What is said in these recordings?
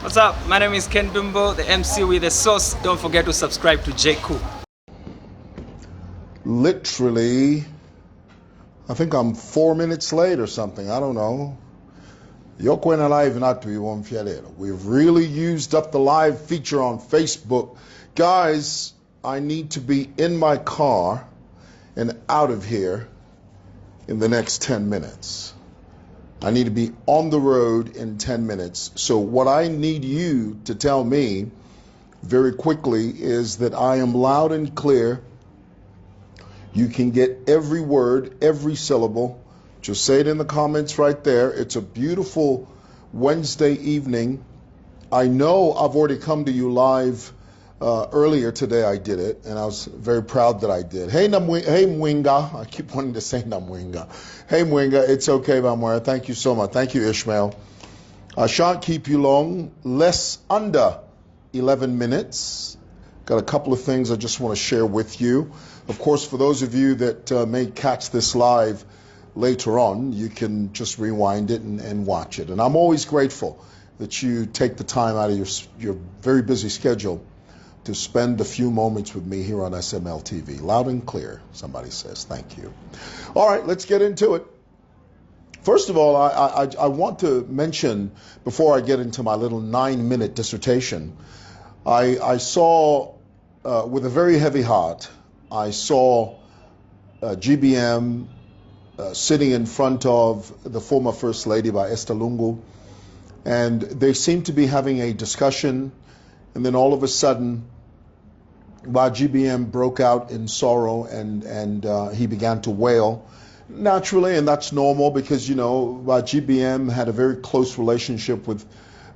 What's up? My name is Ken Dumbo, the MC with the sauce. Don't forget to subscribe to J. Cool. Literally, I think I'm 4 minutes late or something. I don't know. We've really used up the live feature on Facebook. Guys, I need to be in my car and out of here in the next 10 minutes. I need to be on the road in 10 minutes. So what I need you to tell me very quickly is that I am loud and clear. You can get every word, every syllable. Just say it in the comments right there. It's a beautiful Wednesday evening. I know I've already come to you live earlier today. I did it, and I was very proud that I did. Hey, Mwenga. I keep wanting to say Mwenga. Hey, Mwenga. It's okay, Mwewa. Thank you so much. Thank you, Ishmael. I shan't keep you long. Under 11 minutes. Got a couple of things I just want to share with you. Of course, for those of you that may catch this live later on, you can just rewind it and watch it. And I'm always grateful that you take the time out of your very busy schedule to spend a few moments with me here on SML TV. Loud and clear, somebody says. Thank you. All right, let's get into it. First of all, I want to mention, before I get into my little 9-minute dissertation, I saw, with a very heavy heart, I saw GBM sitting in front of the former First Lady by Esther Lungu, and they seemed to be having a discussion, and then all of a sudden, GBM broke out in sorrow and he began to wail. Naturally, and that's normal because, you know, GBM had a very close relationship with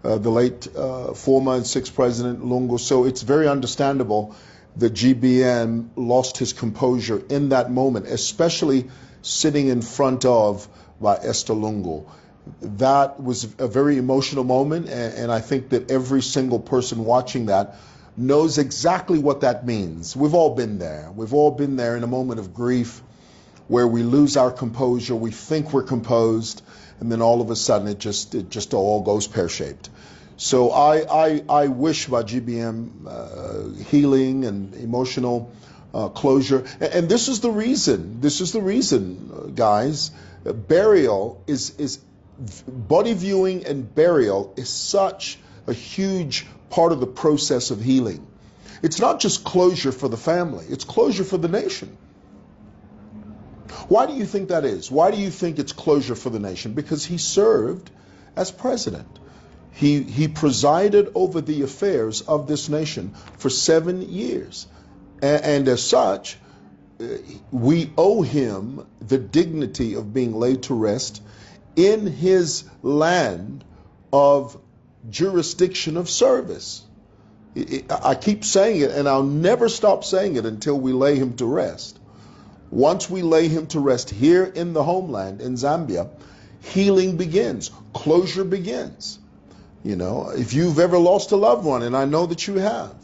the late former and sixth President Lungu, so it's very understandable that GBM lost his composure in that moment, especially sitting in front of Esther Lungu. That was a very emotional moment, and I think that every single person watching that knows exactly what that means. We've all been there. We've all been there in a moment of grief where we lose our composure, we think we're composed, and then all of a sudden it just all goes pear-shaped. So I wish GBM healing and emotional closure. And this is the reason, guys, body viewing and burial is such a huge part of the process of healing. It's not just closure for the family, it's closure for the nation. Why do you think that is? Why do you think it's closure for the nation? Because he served as president. He presided over the affairs of this nation for 7 years. And as such, we owe him the dignity of being laid to rest in his land of jurisdiction of service. I keep saying it, and I'll never stop saying it until we lay him to rest. Once we lay him to rest here in the homeland, in Zambia, healing begins, closure begins. You know, if you've ever lost a loved one, and I know that you have,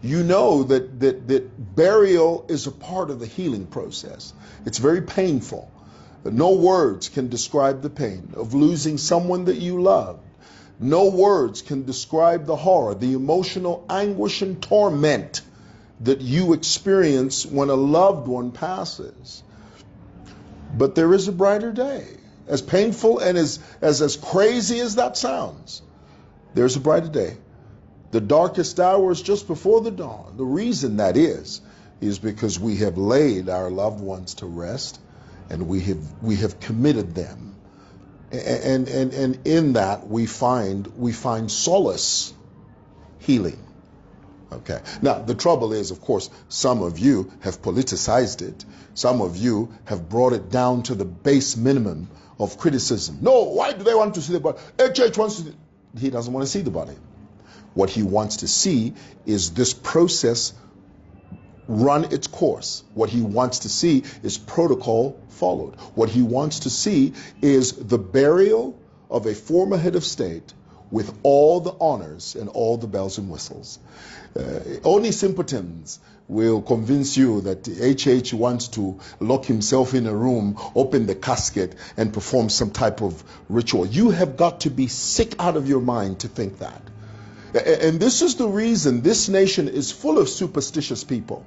you know that burial is a part of the healing process. It's very painful. No words can describe the pain of losing someone that you love. No words can describe the horror, the emotional anguish and torment that you experience when a loved one passes. But there is a brighter day. As painful and as crazy as that sounds, there's a brighter day. The darkest hour is just before the dawn. The reason that is because we have laid our loved ones to rest, and we have committed them. And in that we find solace, healing. Okay. Now, the trouble is, of course, some of you have politicized it. Some of you have brought it down to the base minimum of criticism. No, why do they want to see the body? HH wants to. He doesn't want to see the body. What he wants to see is this process run its course. What he wants to see is protocol followed. What he wants to see is the burial of a former head of state with all the honors and all the bells and whistles. Only simpletons will convince you that HH wants to lock himself in a room, open the casket, and perform some type of ritual. You have got to be sick out of your mind to think that. And this is the reason this nation is full of superstitious people.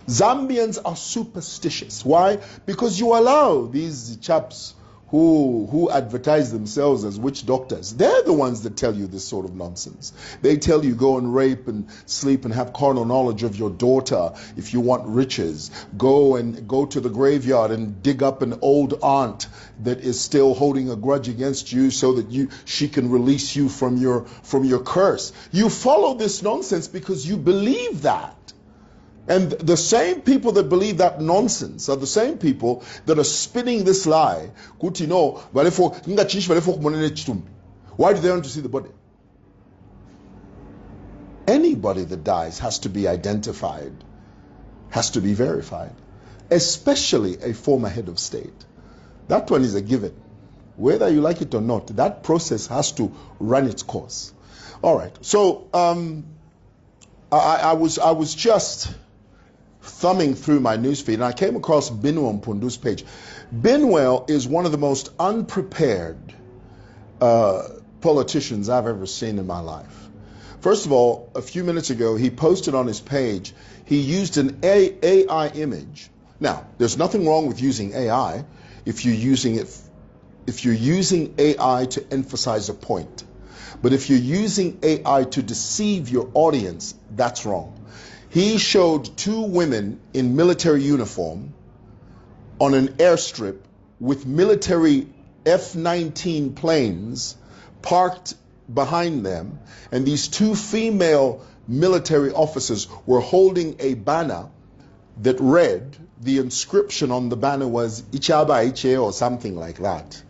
Zambians are superstitious. Why? Because you allow these chaps who advertise themselves as witch doctors. They're the ones that tell you this sort of nonsense. They tell you go and rape and sleep and have carnal knowledge of your daughter if you want riches. Go to the graveyard and dig up an old aunt that is still holding a grudge against you so that she can release you from your curse. You follow this nonsense because you believe that. And the same people that believe that nonsense are the same people that are spinning this lie. Why do they want to see the body? Anybody that dies has to be identified, has to be verified, especially a former head of state. That one is a given. Whether you like it or not, that process has to run its course. All right. So I was just thumbing through my newsfeed and I came across Mwewa Mpundu's page. Mwewa is one of the most unprepared politicians I've ever seen in my life. First of all, a few minutes ago, he posted on his page, he used an AI image. Now, there's nothing wrong with using AI if you're using AI to emphasize a point. But if you're using AI to deceive your audience, that's wrong. He showed two women in military uniform on an airstrip with military F-19 planes parked behind them, and these two female military officers were holding a banner that read, the inscription on the banner was Ichaba Iche or something like that.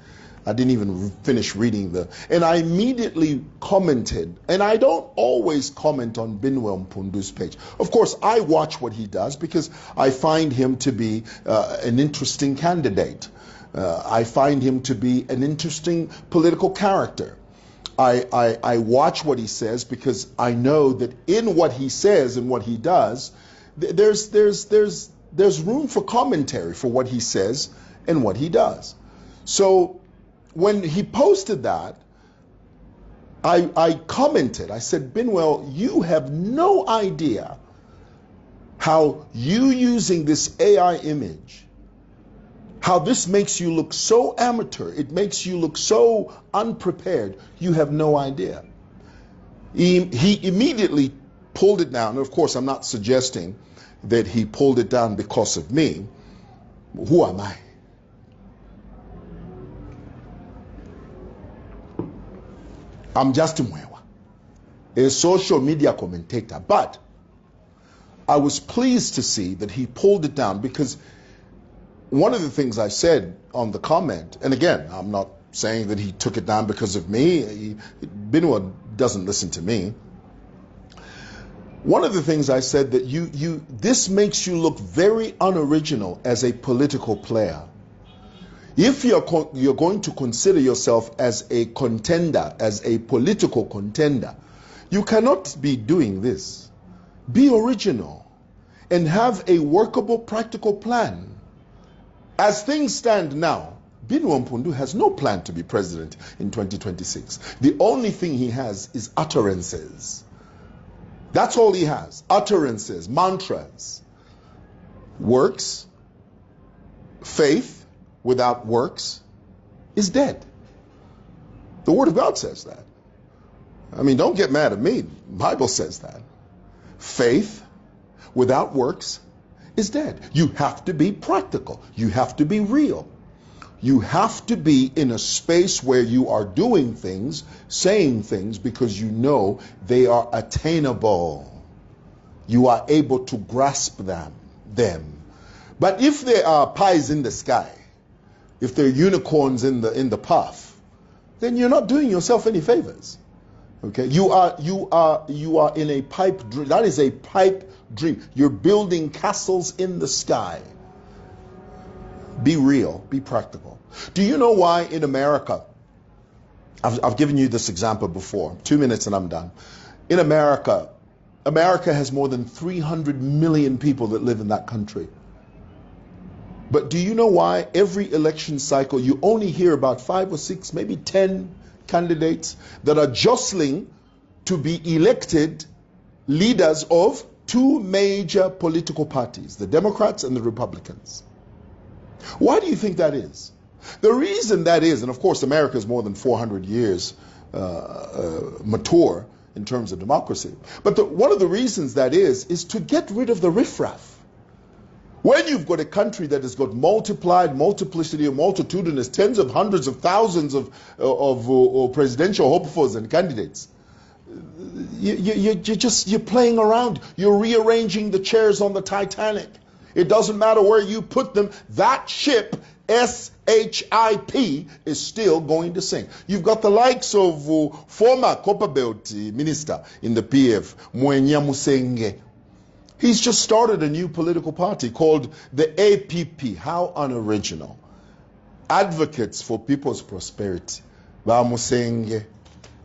I didn't even finish reading and I immediately commented, and I don't always comment on Mwewa Mpundu's page. Of course, I watch what he does because I find him to be an interesting candidate. I find him to be an interesting political character. I watch what he says because I know that in what he says and what he does, there's room for commentary for what he says and what he does. So when he posted that, I commented, I said, Mwewa, you have no idea how you using this AI image, how this makes you look so amateur, it makes you look so unprepared. You have no idea. He immediately pulled it down. Of course, I'm not suggesting that he pulled it down because of me. Who am I? I'm just Mwewa, a social media commentator. But I was pleased to see that he pulled it down because one of the things I said on the comment, and again, I'm not saying that he took it down because of me. Mwewa doesn't listen to me. One of the things I said that this makes you look very unoriginal as a political player. If you're going to consider yourself as a contender, as a political contender, you cannot be doing this. Be original and have a workable, practical plan. As things stand now, Mwewa Mpundu has no plan to be president in 2026. The only thing he has is utterances. That's all he has. Utterances, mantras. Works, faith, without works is dead. The Word of God says that. I mean, don't get mad at me. The Bible says that. Faith without works is dead. You have to be practical. You have to be real. You have to be in a space where you are doing things, saying things because you know they are attainable. You are able to grasp them. But if they are pies in the sky, if they're unicorns in the puff, then you're not doing yourself any favors. Okay, you are in a pipe dream. That is a pipe dream. You're building castles in the sky. Be real, be practical. Do you know why in America, I've given you this example before, 2 minutes and I'm done. In America has more than 300 million people that live in that country. But do you know why every election cycle you only hear about 5 or 6, maybe 10 candidates that are jostling to be elected leaders of two major political parties, the Democrats and the Republicans. Why do you think that is? The reason that is, and of course America is more than 400 years mature in terms of democracy, but one of the reasons that is to get rid of the riffraff. When you've got a country that has got multiplicity of multitudinous, tens of hundreds of thousands of presidential hopefuls and candidates, you're playing around. You're rearranging the chairs on the Titanic. It doesn't matter where you put them. That ship, SHIP, is still going to sink. You've got the likes of former Copperbelt minister in the PF, Mwewa. He's just started a new political party called the APP. How unoriginal. Advocates for people's prosperity. Bamusenge.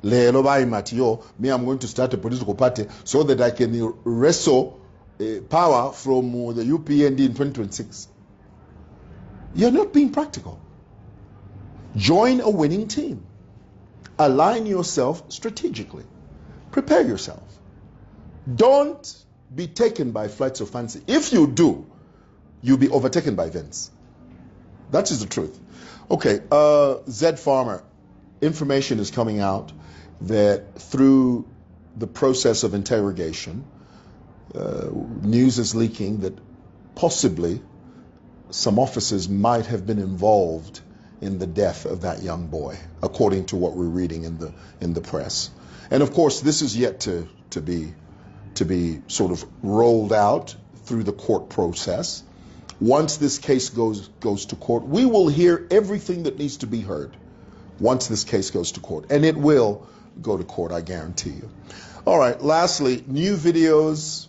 Lelo baimatiyo, me, I'm going to start a political party so that I can wrestle power from the UPND in 2026. You're not being practical. Join a winning team. Align yourself strategically. Prepare yourself. Don't be taken by flights of fancy. If you do, you'll be overtaken by events. That is the truth. Okay, Zed Farmer, information is coming out that through the process of interrogation, news is leaking that possibly some officers might have been involved in the death of that young boy, according to what we're reading in the press. And of course, this is yet to be sort of rolled out through the court process. Once this case goes to court, we will hear everything that needs to be heard once this case goes to court. And it will go to court, I guarantee you. All right, lastly, new videos.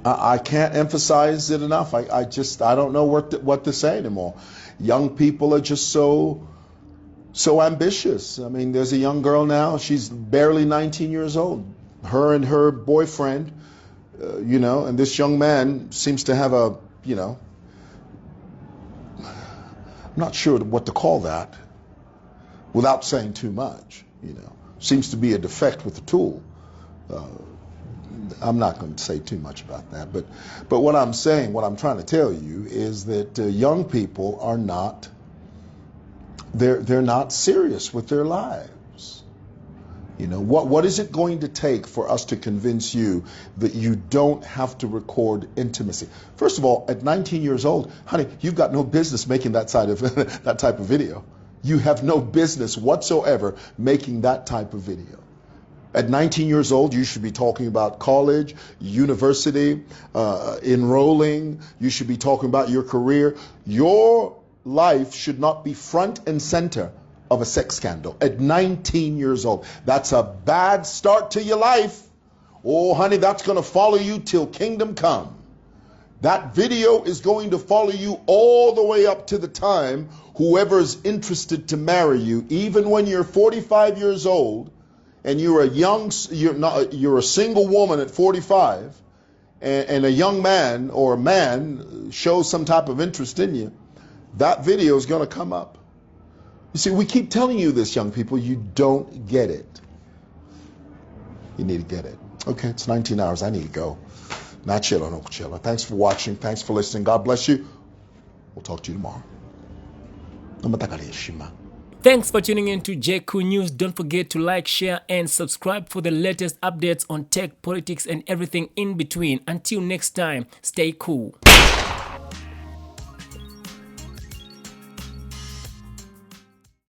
I can't emphasize it enough. I don't know what to say anymore. Young people are just so ambitious. I mean, there's a young girl now, she's barely 19 years old. Her and her boyfriend, and this young man seems to have I'm not sure what to call that without saying too much, seems to be a defect with the tool. I'm not going to say too much about that, but what I'm trying to tell you is that young people are not, they're not serious with their lives. What is it going to take for us to convince you that you don't have to record intimacy? First of all, at 19 years old, honey, you've got no business making that type of video. You have no business whatsoever making that type of video. At 19 years old, you should be talking about college, university, enrolling. You should be talking about your career. Your life should not be front and center of a sex scandal at 19 years old. That's a bad start to your life. Oh, honey, that's going to follow you till kingdom come. That video is going to follow you all the way up to the time whoever's interested to marry you, even when you're 45 years old and you're a single woman at 45, and a young man or a man shows some type of interest in you, that video is going to come up. You see, we keep telling you this, young people. You don't get it. You need to get it. Okay, it's 19 hours. I need to go. Not chilla, no chilla. Thanks for watching. Thanks for listening. God bless you. We'll talk to you tomorrow. Thanks for tuning in to JQ News. Don't forget to like, share, and subscribe for the latest updates on tech, politics, and everything in between. Until next time, stay cool.